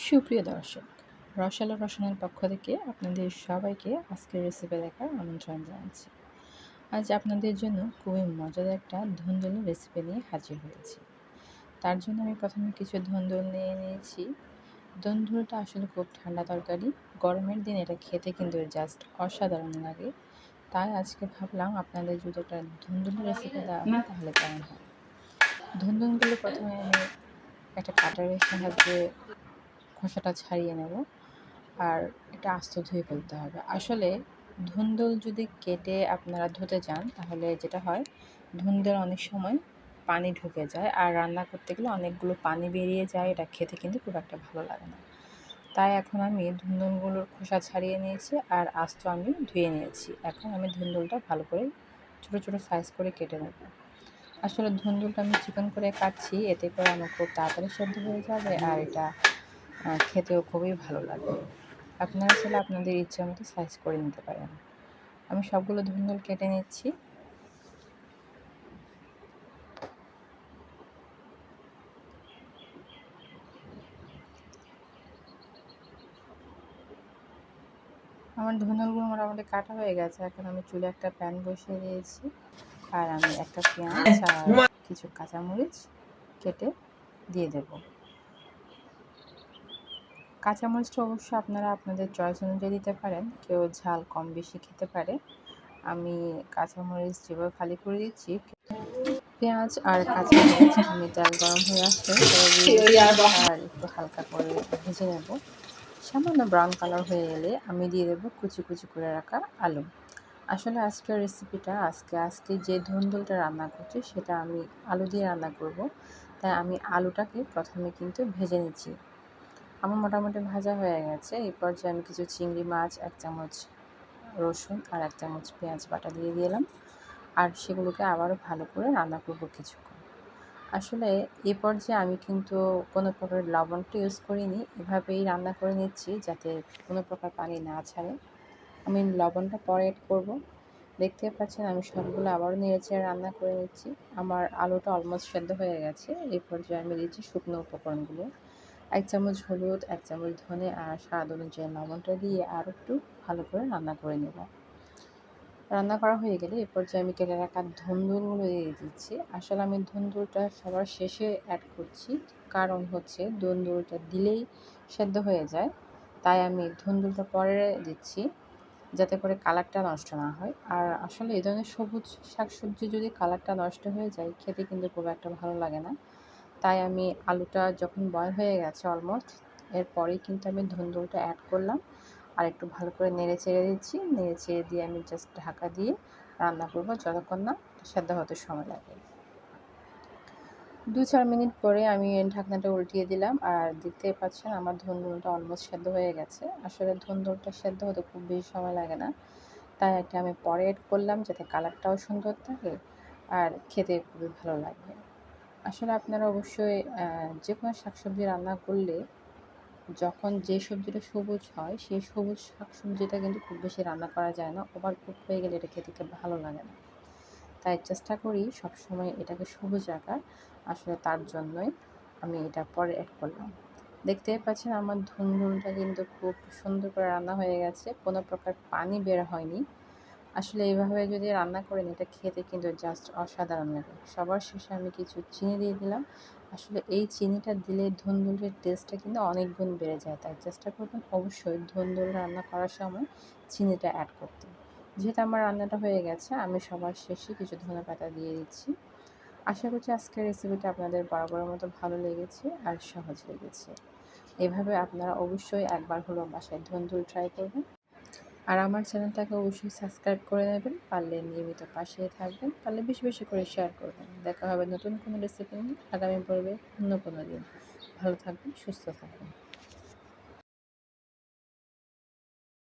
সুপ্রিয় দর্শক, রসালো রসনার পক্ষ থেকে আপনাদের সবাইকে আজকের রেসিপি দেখার আমন্ত্রণ জানাচ্ছি। আজ আপনাদের জন্য খুবই মজাদার একটা ধুন্দুলের রেসিপি নিয়ে হাজির হয়েছি। তার জন্য আমি প্রথমে কিছু ধুন্দুল নিয়ে নিয়েছি। ধুন্দুলটা আসলে খুব ঠান্ডা তরকারি, গরমের দিন এটা খেতে কিন্তু জাস্ট অসাধারণ লাগে। তাই আজকে ভাবলাম আপনাদের যদি একটা ধুন্দুলের রেসিপি দেওয়া হয় তাহলে কেমন হয়। ধুন্দুলগুলো প্রথমে আমি একটা কাটারের সাহায্যে খোসাটা ছাড়িয়ে নেব, আর এটা আস্ত ধুয়ে ফেলতে হবে। আসলে ধুন্দুল যদি কেটে আপনারা ধুতে যান তাহলে যেটা হয়, ধুন্দুল অনেক সময় পানি ঢুকে যায়, আর রান্না করতে গেলে অনেকগুলো পানি বেরিয়ে যায়, এটা খেতে কিন্তু খুব একটা ভালো লাগে না। তাই এখন আমি ধুন্দুলগুলোর খোসা ছাড়িয়ে নিয়েছি আর আস্ত আমি ধুয়ে নিয়েছি। এখন আমি ধুন্দুলটা ভালো করে ছোটো ছোটো সাইজ করে কেটে নেব। আসলে ধুন্দুলটা আমি চিকন করে কাটছি, এতে করে আমার খুব তাড়াতাড়ি সেদ্ধ হয়ে যাবে, আর এটা খেতেও খুবই ভালো লাগবে। আপনারা চাইলে আপনাদের ইচ্ছা মতো সাইজ করে নিতে পারেন। আমি সবগুলো ধুন্দুল কেটে নিচ্ছি। আমার ধুন্দুলগুলো মোটামুটি কাটা হয়ে গেছে। এখন আমি চুলে একটা প্যান বসিয়ে দিয়েছি, আর আমি একটা পেঁয়াজ আর কিছু কাঁচামরিচ কেটে দিয়ে দেব। কাঁচামরিচটা অবশ্য আপনারা আপনাদের চয়েস অনুযায়ী দিতে পারেন, কেউ ঝাল কম বেশি খেতে পারে। আমি কাঁচামরিচ যেভাবে ফালি করে দিচ্ছি, পেঁয়াজ আর কাঁচামরিচ আমি তেল গরম হয়ে আসলে আর একটু হালকা করে ভেজে নেব। সামান্য ব্রাউন কালার হয়ে এলে আমি দিয়ে দেবো কুচি কুচি করে রাখা আলু। আসলে আজকের রেসিপিটা আজকে যে ধুন্দুলটা রান্না করছি সেটা আমি আলু দিয়ে রান্না করব। তাই আমি আলুটাকে প্রথমে কিন্তু ভেজে নিচ্ছি। আমার মোটামুটি ভাজা হয়ে গেছে। এই পর্যায়ে আমি কিছু চিংড়ি মাছ, 1 চামচ রসুন আর 1 চামচ পেঁয়াজ বাটা দিয়ে দিলাম, আর সেগুলোকে আবারও ভালো করে রান্না করব কিছুক্ষণ। আসলে এ পর্যায়ে আমি কিন্তু কোনো প্রকার লবণটা ইউজ করিনি, এভাবেই রান্না করে নিচ্ছি যাতে কোনো প্রকার পানি না ছাড়ে। আমি লবণটা পরে অ্যাড করব। দেখতে পাচ্ছেন আমি সবগুলো আবারও নেড়েচেড়ে রান্না করে নিচ্ছি। আমার আলুটা অলমোস্ট সেদ্ধ হয়ে গেছে। এই পর্যায়ে আমি দিচ্ছি শুকনো উপকরণগুলো। 1 চামচ হলুদ, 1 চামচ ধনে আর স্বাদ অনুযায়ী লবণটা দিয়ে আর একটু ভালো করে রান্না করে নেব। রান্না করা হয়ে গেলে এ পর্যায়ে আমি কেটে রাখা ধুন্দুলগুলো দিয়ে দিচ্ছি। আসলে আমি ধুন্দুলটা সবার শেষে অ্যাড করছি, কারণ হচ্ছে ধুন্দুলটা দিলেই সেদ্ধ হয়ে যায়। তাই আমি ধুন্দুলটা পরে দিচ্ছি যাতে করে কালারটা নষ্ট না হয়। আর আসলে এই ধরনের সবুজ শাকসবজি যদি কালারটা নষ্ট হয়ে যায় খেতে কিন্তু খুব একটা ভালো লাগে না। তাই আমি আলুটা যখন বয়েল হয়ে গেছে অলমোস্ট, এরপরেই কিন্তু আমি ধুন্দুলটা অ্যাড করলাম আর একটু ভালো করে নেড়ে চেড়ে দিচ্ছি। নেড়ে চেড়ে দিয়ে আমি জাস্ট ঢাকা দিয়ে রান্না করব যতক্ষণ না সেদ্ধ হতে সময় লাগে। 2-4 মিনিট পরে আমি ঢাকনাটা উল্টিয়ে দিলাম, আর দেখতেই পাচ্ছেন আমার ধুন্দুলটা অলমোস্ট সেদ্ধ হয়ে গেছে। আসলে ধুন্দুলটা সেদ্ধ হতে খুব বেশি সময় লাগে না, তাই এটা আমি পরে অ্যাড করলাম যাতে কালারটাও সুন্দর থাকে আর খেতে খুবই ভালো লাগবে। আসলে আপনারা অবশ্যই যে কোনো শাকসবজি রান্না করলে যখন যে সবজিটা সবুজ হয় সেই সবুজ শাকসবজিটা কিন্তু খুব বেশি রান্না করা যায় না, ওভার কুক হয়ে গেলে এটা খেতে ভালো লাগে না। তাই চেষ্টা করি সবসময় এটাকে সবুজ রাখার। আসলে তার জন্যই আমি এটা পরে অ্যাড করলাম। দেখতেই পাচ্ছেন আমার ধুন্দুলটা কিন্তু খুব সুন্দর করে রান্না হয়ে গেছে, কোনো প্রকার পানি বের হয়নি। আসলে এইভাবে যদি রান্না করেন এটা খেতে কিন্তু জাস্ট অসাধারণ লাগে। সবার শেষে আমি কিছু চিনি দিয়ে দিলাম। আসলে এই চিনিটা দিলে ধুন্দুলের টেস্টটা কিন্তু অনেক গুণ বেড়ে যায়, তাই চেষ্টা করবেন অবশ্যই ধুন্দুল রান্না করার সময় চিনিটা অ্যাড করতে। যেহেতু আমার রান্নাটা হয়ে গেছে আমি সবার শেষে কিছু ধনেপাতা দিয়ে দিচ্ছি। আশা করছি আজকের রেসিপিটা আপনাদের বরাবরের মতো ভালো লেগেছে আর সহজ লেগেছে। এভাবে আপনারা অবশ্যই একবার হলেও বাসায় ধুন্দুল ট্রাই করবেন। আর আমার চ্যানেলটাকে অবশ্যই সাবস্ক্রাইব করে নেবেন, পারলে নিয়মিত পাশেই থাকবেন, পারলে বেশি বেশি করে শেয়ার করবেন। দেখা হবে নতুন কোনো রেসিপি নিয়ে আগামী পর্বে অন্য কোনো দিন। ভালো থাকবেন, সুস্থ থাকবেন।